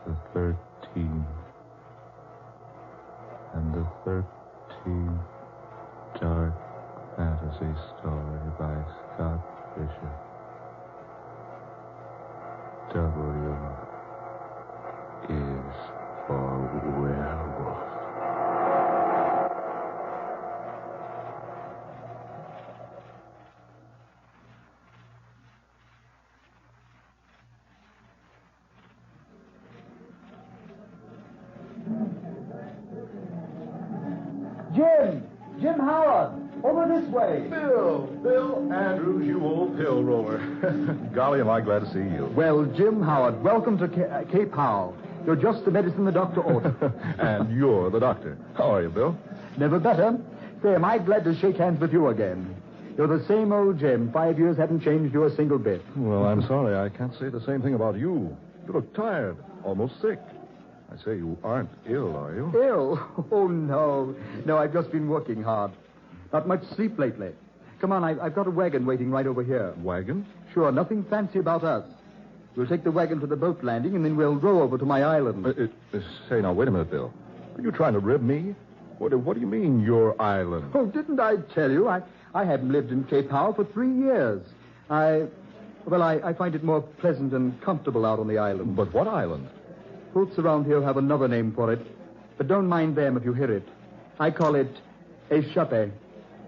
the 13th, and the 13th dark fantasy story by Scott Fisher. W is for werewolf. Jim Howard, over this way. Bill Andrews, you old pill roller. Golly, am I glad to see you. Well, Jim Howard, welcome to Cape Howell. You're just the medicine the doctor ordered. And you're the doctor. How are you, Bill? Never better. Say, am I glad to shake hands with you again? You're the same old Jim. 5 years haven't changed you a single bit. Well, I'm sorry. I can't say the same thing about you. You look tired, almost sick. I say you aren't ill, are you? Ill? Oh, no. No, I've just been working hard. Not much sleep lately. Come on, I've got a wagon waiting right over here. Wagon? Sure, nothing fancy about us. We'll take the wagon to the boat landing, and then we'll row over to my island. Say, now, wait a minute, Bill. Are you trying to rib me? What do you mean, your island? Oh, didn't I tell you? I haven't lived in Cape Howell for 3 years. I find it more pleasant and comfortable out on the island. But what island? Folks around here have another name for it, but don't mind them if you hear it. I call it échappé.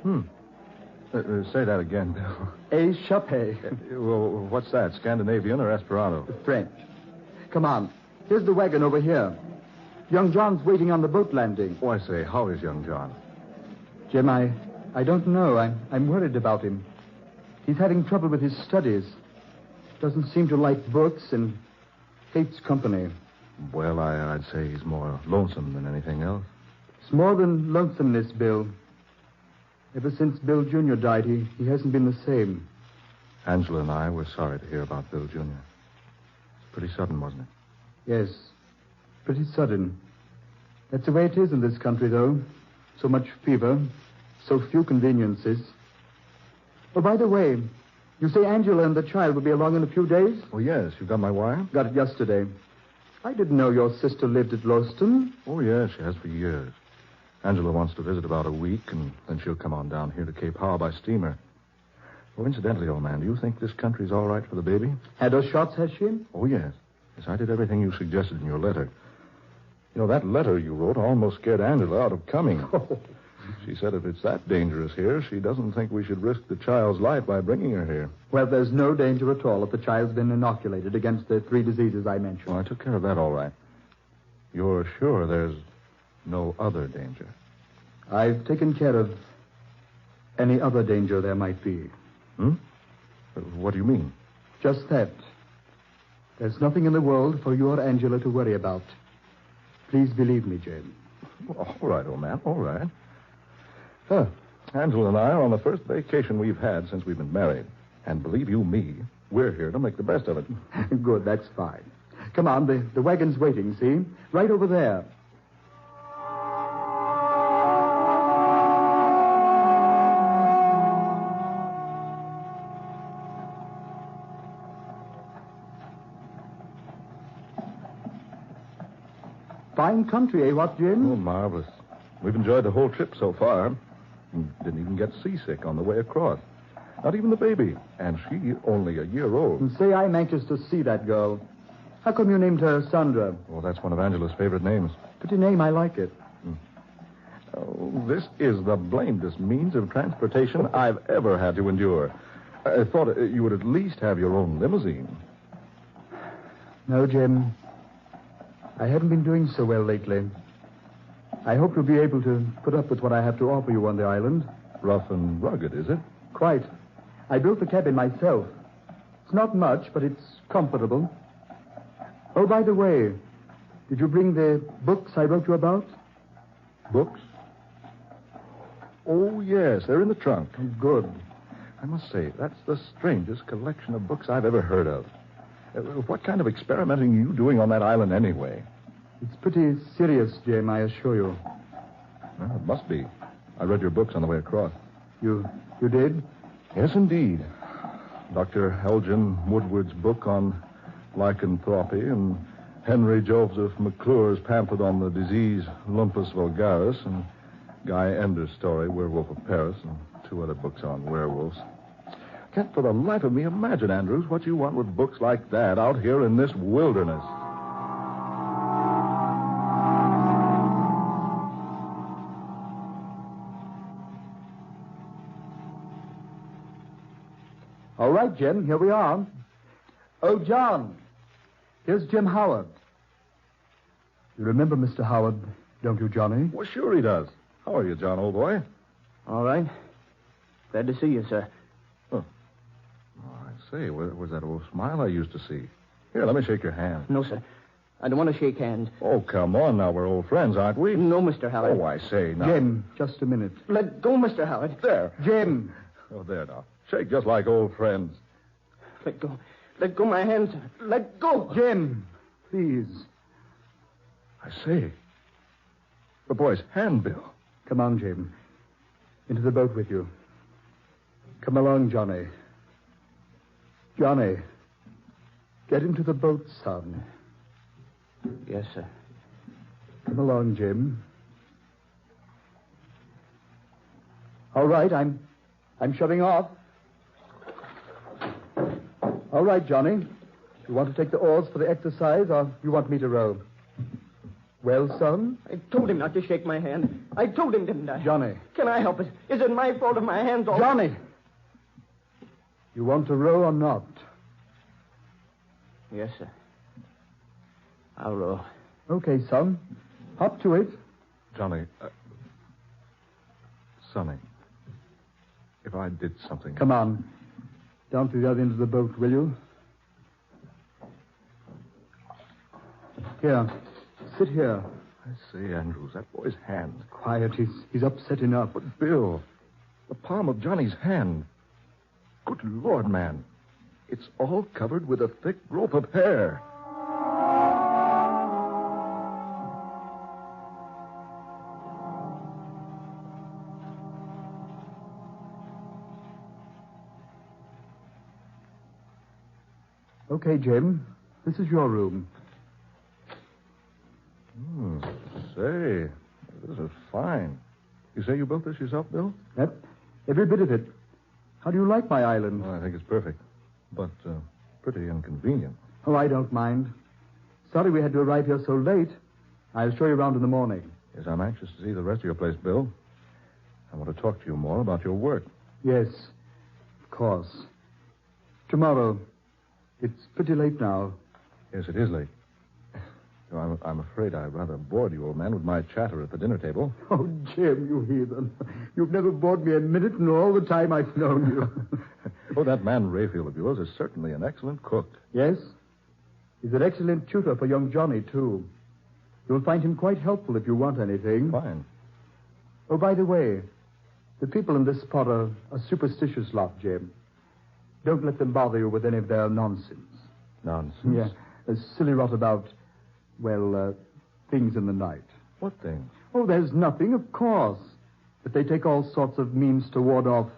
Say that again, Bill. Échappé. Well, what's that, Scandinavian or Esperanto? French. Come on. Here's the wagon over here. Young John's waiting on the boat landing. Oh, I say, how is young John? Jim, I don't know. I'm worried about him. He's having trouble with his studies. Doesn't seem to like books and hates company. Well, I'd say he's more lonesome than anything else. It's more than lonesomeness, Bill. Ever since Bill Jr. died, he hasn't been the same. Angela and I were sorry to hear about Bill Jr. It's pretty sudden, wasn't it? Yes, pretty sudden. That's the way it is in this country, though. So much fever, so few conveniences. Oh, by the way, you say Angela and the child will be along in a few days? Oh, yes. You got my wire? Got it yesterday. I didn't know your sister lived at Lowston. Oh, yes, she has for years. Angela wants to visit about a week, and then she'll come on down here to Cape Howell by steamer. Oh, incidentally, old man, do you think this country's all right for the baby? Had her shots, has she? Oh, yes. Yes, I did everything you suggested in your letter. You know, that letter you wrote almost scared Angela out of coming. Oh. She said if it's that dangerous here, she doesn't think we should risk the child's life by bringing her here. Well, there's no danger at all if the child's been inoculated against the 3 diseases I mentioned. Well, I took care of that all right. You're sure there's no other danger? I've taken care of any other danger there might be. What do you mean? Just that. There's nothing in the world for you or Angela to worry about. Please believe me, Jim. Well, all right, old man, all right. Angela and I are on the first vacation we've had since we've been married. And believe you me, we're here to make the best of it. Good, that's fine. Come on, the wagon's waiting, see? Right over there. Fine country, eh, what, Jim? Oh, marvelous. We've enjoyed the whole trip so far. Didn't even get seasick on the way across. Not even the baby. And she only a year old. And say, I'm anxious to see that girl. How come you named her Sandra? Oh, that's one of Angela's favorite names. Pretty name, I like it. Oh, this is the blamedest means of transportation I've ever had to endure. I thought you would at least have your own limousine. No, Jim. I haven't been doing so well lately. I hope you'll be able to put up with what I have to offer you on the island. Rough and rugged, is it? Quite. I built the cabin myself. It's not much, but it's comfortable. Oh, by the way, did you bring the books I wrote you about? Books? Oh, yes, they're in the trunk. Good. I must say, that's the strangest collection of books I've ever heard of. What kind of experimenting are you doing on that island anyway? It's pretty serious, Jim, I assure you. Well, it must be. I read your books on the way across. You did? Yes, indeed. Dr. Elgin Woodward's book on lycanthropy and Henry Joseph McClure's pamphlet on the disease Lumpus vulgaris and Guy Ender's story, Werewolf of Paris, and 2 other books on werewolves. Can't for the life of me imagine, Andrews, what you want with books like that out here in this wilderness. All right, Jim, here we are. Oh, John, here's Jim Howard. You remember Mr. Howard, don't you, Johnny? Well, sure he does. How are you, John, old boy? All right. Glad to see you, sir. Oh, I say, where's that old smile I used to see? Here, let me shake your hand. No, sir. I don't want to shake hands. Oh, come on now. We're old friends, aren't we? No, Mr. Howard. Oh, I say now. Jim, just a minute. Let go, Mr. Howard. There. Jim. Oh, there now. Shake just like old friends. Let go. Let go my hands, sir. Let go. Jim, please. I say. The boy's handbill. Come on, Jim. Into the boat with you. Come along, Johnny. Johnny, get into the boat, son. Yes, sir. Come along, Jim. All right, I'm shoving off. All right, Johnny. You want to take the oars for the exercise, or you want me to row? Well, son? I told him not to shake my hand. I told him, didn't I? Johnny. Can I help it? Is it my fault if my hands all... Johnny! You want to row or not? Yes, sir. I'll row. Okay, son. Hop to it. Johnny, Sonny, if I did something... Come on. Down to the other end of the boat, will you? Here. Sit here. I say, Andrews, that boy's hand. Quiet. He's upset enough. But, Bill, the palm of Johnny's hand. Good Lord, man. It's all covered with a thick rope of hair. Okay, Jim. This is your room. Say, this is fine. You say you built this yourself, Bill? Yep. Every bit of it. How do you like my island? Well, I think it's perfect. But pretty inconvenient. Oh, I don't mind. Sorry we had to arrive here so late. I'll show you around in the morning. Yes, I'm anxious to see the rest of your place, Bill. I want to talk to you more about your work. Yes, of course. Tomorrow. It's pretty late now. Yes, it is late. I'm afraid I rather bored you, old man, with my chatter at the dinner table. Oh, Jim, you heathen. You've never bored me a minute in all the time I've known you. Oh, that man Rayfield of yours is certainly an excellent cook. Yes? He's an excellent tutor for young Johnny, too. You'll find him quite helpful if you want anything. Fine. Oh, by the way, the people in this spot are a superstitious lot, Jim. Don't let them bother you with any of their nonsense. Nonsense? Yeah, a silly rot about, well, things in the night. What thing? Oh, there's nothing, of course. But they take all sorts of means to ward off,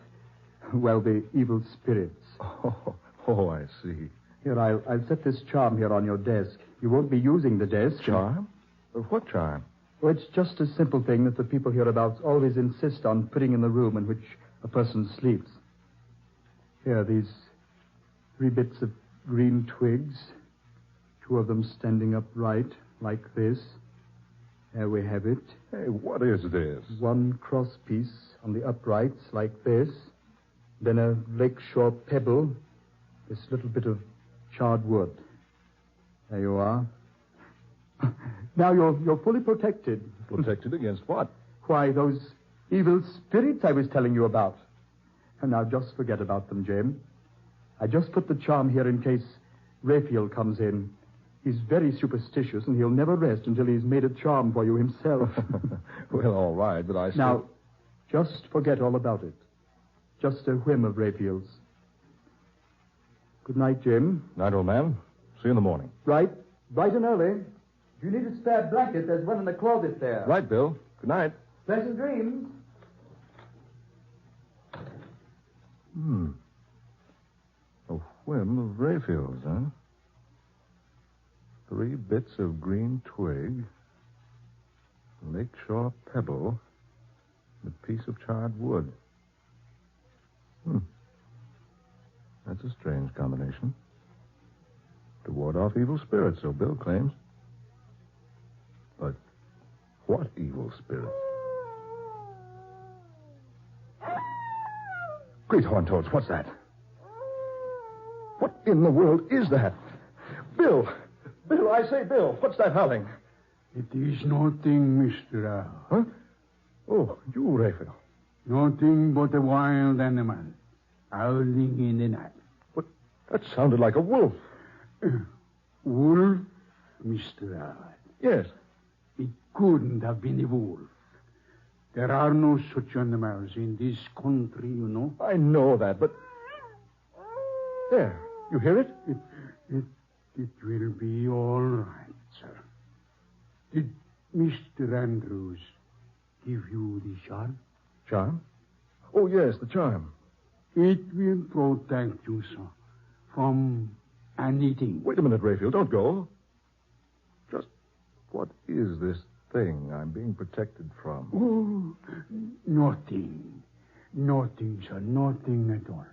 well, the evil spirits. Oh, I see. Here, I'll set this charm here on your desk. You won't be using the desk. Charm? What charm? Oh, it's just a simple thing that the people hereabouts always insist on putting in the room in which a person sleeps. Here, these 3 bits of green twigs. 2 of them standing upright, like this. There we have it. Hey, what is this? 1 cross piece on the uprights, like this. Then a lakeshore pebble. This little bit of charred wood. There you are. Now you're fully protected. Protected against what? Why, those evil spirits I was telling you about. And now just forget about them, Jim. I just put the charm here in case Rayfield comes in. He's very superstitious, and he'll never rest until he's made a charm for you himself. Well, all right, but I still... Now, just forget all about it. Just a whim of Rayfield's. Good night, Jim. Night, old man. See you in the morning. Right. Bright and early. If you need a spare blanket, there's one in the closet there. Right, Bill. Good night. Pleasant dreams. A whim of Rayfield's, huh? 3 bits of green twig, lakeshore pebble, and a piece of charred wood. That's a strange combination. To ward off evil spirits, so Bill claims. But what evil spirit? Great horned toads, what's that? What in the world is that? Bill! Bill, I say, Bill, what's that howling? It is nothing, Mr. Owl. Huh? Oh, you, Raphael. Nothing but a wild animal howling in the night. But that sounded like a wolf. Wolf, Mr. Owl? Yes. It couldn't have been a wolf. There are no such animals in this country, you know. I know that, but... There, you hear it? It will be all right, sir. Did Mr. Andrews give you the charm? Charm? Oh, yes, the charm. It will protect you, sir, from anything. Wait a minute, Raphael, don't go. Just what is this thing I'm being protected from? Oh, nothing. Nothing, sir, nothing at all.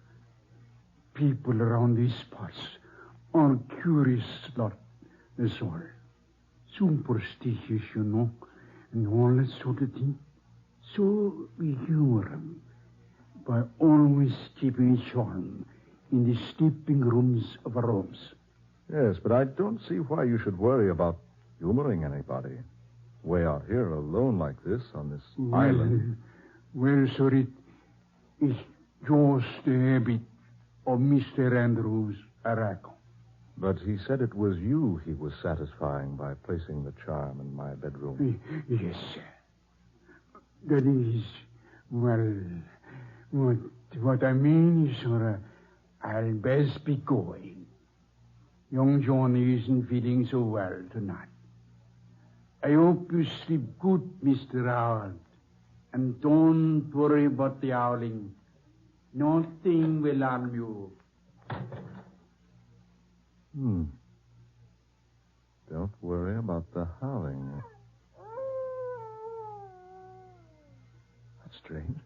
People around these parts are curious lot, that's all. Superstitious, you know, and all that sort of thing. So we humor them by always keeping a charm in the sleeping rooms of our homes. Yes, but I don't see why you should worry about humoring anybody. Way out here alone like this on this island. Well, sir, it is just a habit of Mr. Andrews' Araco. But he said it was you he was satisfying by placing the charm in my bedroom. Yes, sir. That is, well, what I mean is, sir, I'll best be going. Young Johnny isn't feeling so well tonight. I hope you sleep good, Mr. Howard. And don't worry about the howling. Nothing will harm you. Don't worry about the howling. That's strange.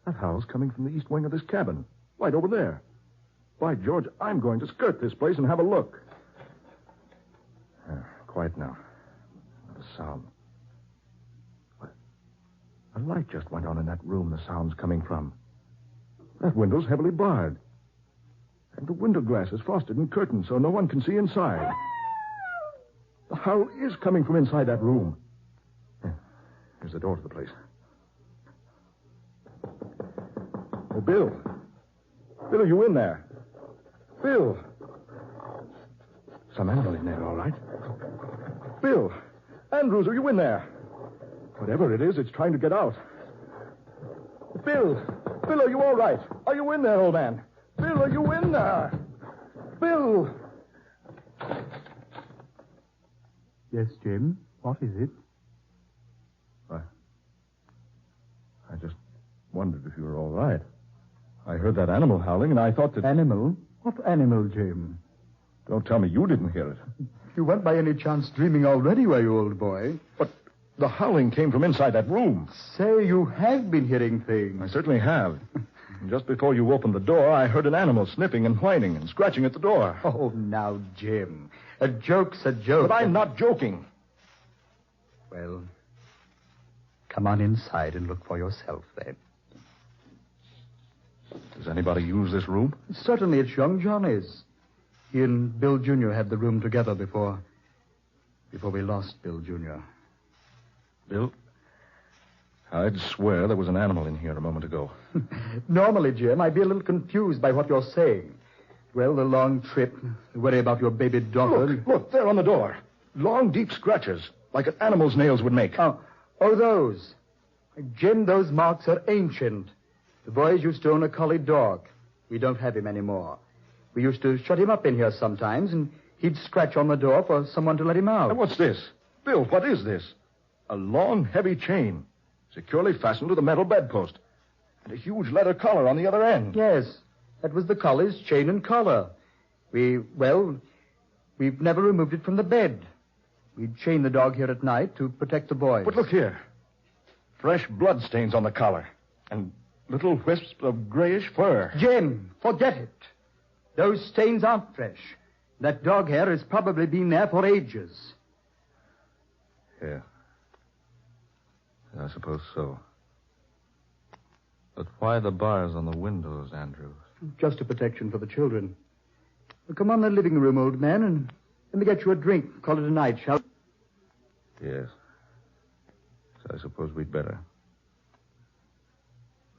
That howl's coming from the east wing of this cabin. Right over there. By George, I'm going to skirt this place and have a look. Quiet now. Not a sound. What? A light just went on in that room the sound's coming from. That window's heavily barred. And the window glass is frosted and curtained so no one can see inside. The howl is coming from inside that room. Here's the door to the place. Oh, Bill. Bill, are you in there? Bill. Some animal in there, all right. Bill. Andrews, are you in there? Whatever it is, it's trying to get out. Bill. Bill, are you all right? Are you in there, old man? Bill, are you in there? Bill! Yes, Jim. What is it? I just wondered if you were all right. I heard that animal howling, and I thought that... Animal? What animal, Jim? Don't tell me you didn't hear it. You weren't by any chance dreaming already, were you, old boy? But the howling came from inside that room. Say, you have been hearing things. I certainly have. And just before you opened the door, I heard an animal sniffing and whining and scratching at the door. Oh, now, Jim. A joke's a joke. But I'm not joking. Well, come on inside and look for yourself, then. Does anybody use this room? Certainly, it's young Johnny's. He and Bill Jr. had the room together before we lost Bill Jr. Bill, I'd swear there was an animal in here a moment ago. Normally, Jim, I'd be a little confused by what you're saying. Well, the long trip, the worry about your baby daughter... Look, there on the door. Long, deep scratches, like an animal's nails would make. Oh, those. Jim, those marks are ancient. The boys used to own a collie dog. We don't have him anymore. We used to shut him up in here sometimes, and he'd scratch on the door for someone to let him out. And what's this? Bill, what is this? A long, heavy chain, securely fastened to the metal bedpost, and a huge leather collar on the other end. Yes, that was the collie's chain and collar. We We've never removed it from the bed. We'd chain the dog here at night to protect the boys. But look here. Fresh blood stains on the collar. And little wisps of grayish fur. Jim, forget it. Those stains aren't fresh. That dog hair has probably been there for ages. Yeah. I suppose so. But why the bars on the windows, Andrews? Just a protection for the children. Well, come on to the living room, old man, and let me get you a drink. Call it a night, shall we? Yes. So I suppose we'd better.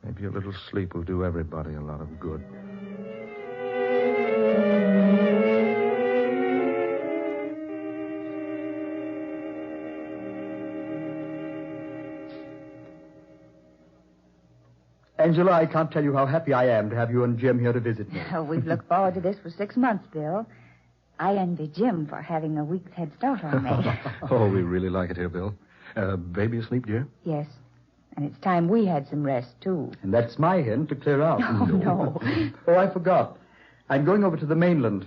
Maybe a little sleep will do everybody a lot of good. Angela, I can't tell you how happy I am to have you and Jim here to visit me. Oh, we've looked forward to this for 6 months, Bill. I envy Jim for having a week's head start on me. Oh, we really like it here, Bill. Baby asleep, dear? Yes. And it's time we had some rest, too. And that's my hint to clear out. Oh, no. Oh, I forgot. I'm going over to the mainland.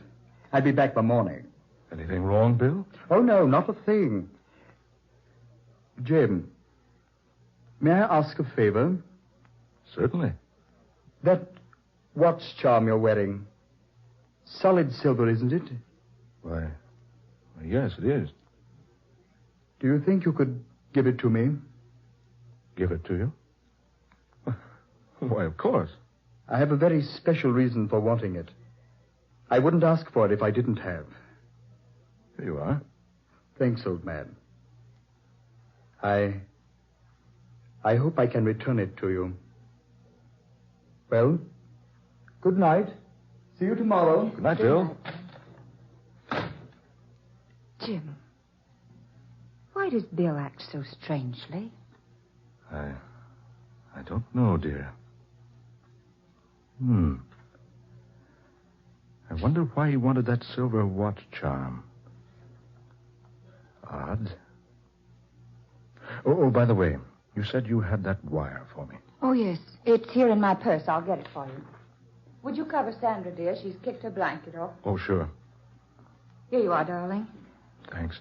I'll be back by morning. Anything wrong, Bill? Oh, no, not a thing. Jim, may I ask a favor? Certainly. That watch charm you're wearing, solid silver, isn't it? Why, yes, it is. Do you think you could give it to me? Give it to you? Why, of course. I have a very special reason for wanting it. I wouldn't ask for it if I didn't have. Here you are. Thanks, old man. I hope I can return it to you. Well, good night. See you tomorrow. Good night, Bill. Jim, why does Bill act so strangely? I don't know, dear. I wonder why he wanted that silver watch charm. Odd. Oh, by the way, you said you had that wire for me. Oh, yes. It's here in my purse. I'll get it for you. Would you cover Sandra, dear? She's kicked her blanket off. Oh, sure. Here you are, darling. Thanks.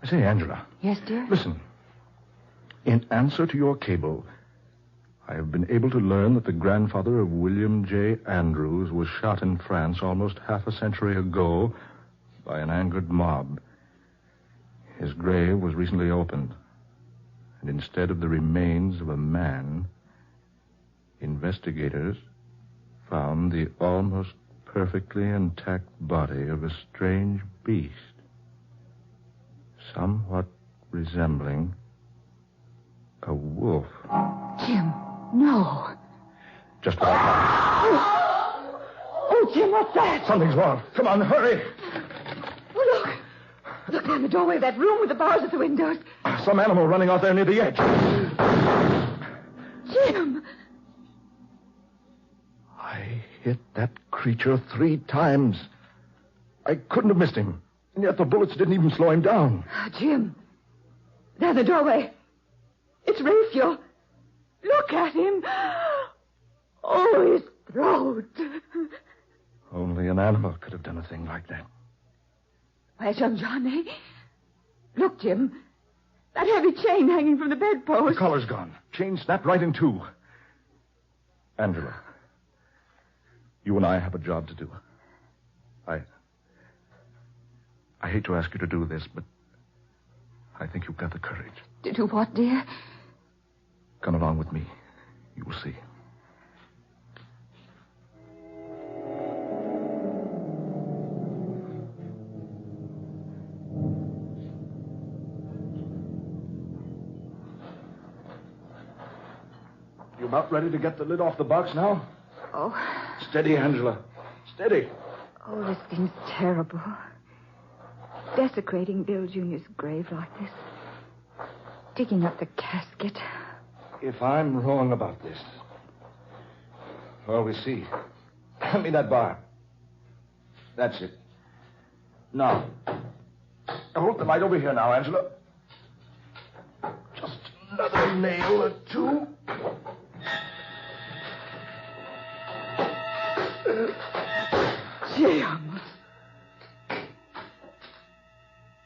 I say, Angela. Yes, dear? Listen. In answer to your cable, I have been able to learn that the grandfather of William J. Andrews was shot in France almost half a century ago by an angered mob. His grave was recently opened, and instead of the remains of a man, investigators found the almost perfectly intact body of a strange beast, somewhat resembling a wolf. Jim, no. Just what I thought. Oh, Jim, what's that? Something's wrong. Come on, hurry. Oh, look. Look down the doorway of that room with the bars at the windows. Some animal running out there near the edge. Jim! I hit that creature 3 times. I couldn't have missed him. And yet the bullets didn't even slow him down. Jim, down the doorway. It's Raphael. Look at him. Oh, his throat. Only an animal could have done a thing like that. Where's young Johnny? Look, Jim. That heavy chain hanging from the bedpost. The collar's gone. Chain snapped right in 2. Angela, you and I have a job to do. I hate to ask you to do this, but I think you've got the courage. To do what, dear? Come along with me. You will see. You about ready to get the lid off the box now? Oh. Steady, Angela. Steady. Oh, this thing's terrible. Desecrating Bill Jr.'s grave like this. Digging up the casket. If I'm wrong about this, well, we see. Hand me that bar. That's it. Now, Hold the light over here now, Angela. Just another nail or two. Jim.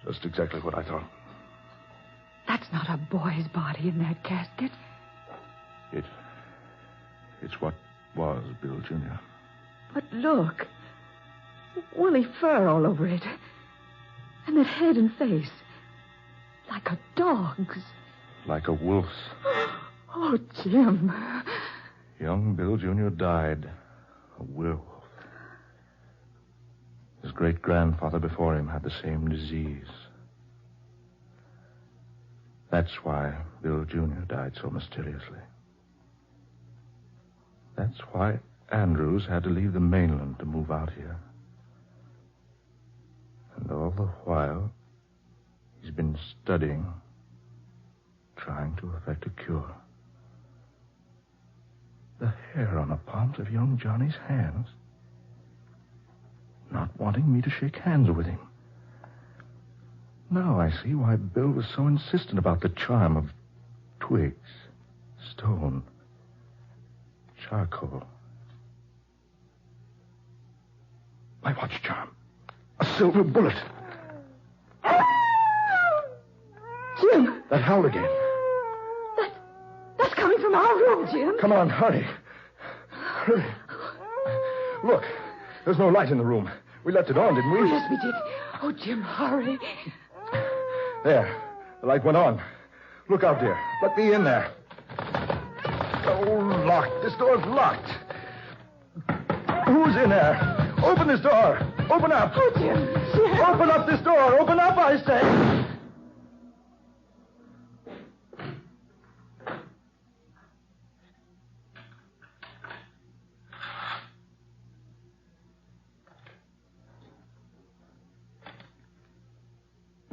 Just exactly what I thought. That's not a boy's body in that casket. It's what was Bill Jr. But look. Woolly fur all over it. And that head and face. Like a dog's. Like a wolf's. Oh, Jim. Young Bill Jr. died. A werewolf. His great-grandfather before him had the same disease. That's why Bill Jr. died so mysteriously. That's why Andrews had to leave the mainland to move out here. And all the while, he's been studying, trying to effect a cure. The hair on the palms of young Johnny's hands. Not wanting me to shake hands with him. Now I see why Bill was so insistent about the charm of twigs, stone, charcoal. My watch charm. A silver bullet. Jim. That howl again. That's coming from our room, Jim. Come on, hurry. Hurry. Look, there's no light in the room. We left it on, didn't we? Oh, yes, we did. Oh, Jim, hurry. There. The light went on. Look out, dear. Let me in there. Oh, locked. This door's locked. Who's in there? Open this door. Open up. Oh, Jim. Open up this door. Open up, I say.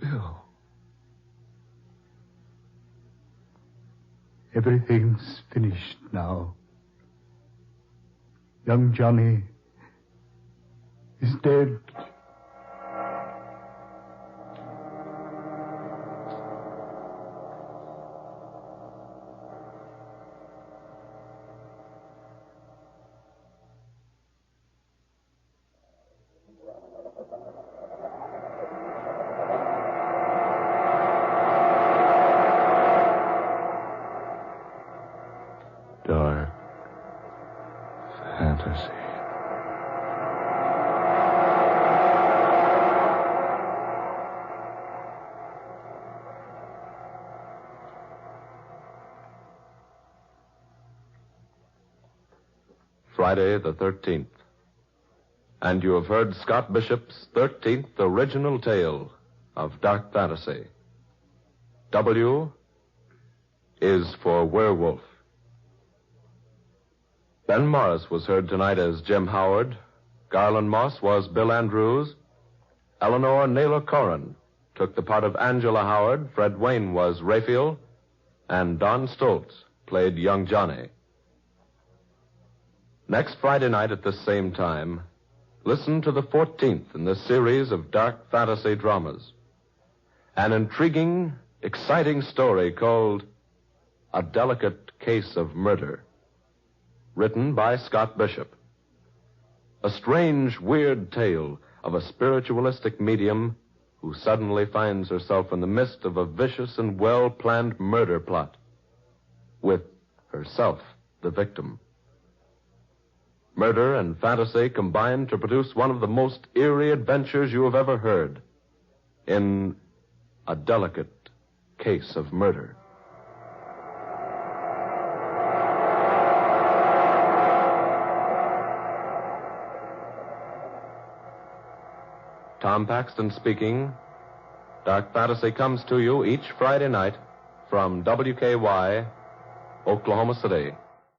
Bill. Everything's finished now. Young Johnny is dead. Dark fantasy. Friday the 13th. And you have heard Scott Bishop's 13th original tale of dark fantasy. W is for Werewolf. Ben Morris was heard tonight as Jim Howard. Garland Moss was Bill Andrews. Eleanor Naylor Corrin took the part of Angela Howard. Fred Wayne was Raphael. And Don Stoltz played young Johnny. Next Friday night at this same time, listen to the 14th in this series of dark fantasy dramas. An intriguing, exciting story called A Delicate Case of Murder. Written by Scott Bishop. A strange, weird tale of a spiritualistic medium who suddenly finds herself in the midst of a vicious and well-planned murder plot, with herself the victim. Murder and fantasy combine to produce one of the most eerie adventures you have ever heard in A Delicate Case of Murder. Tom Paxton speaking. Dark Fantasy comes to you each Friday night from WKY, Oklahoma City.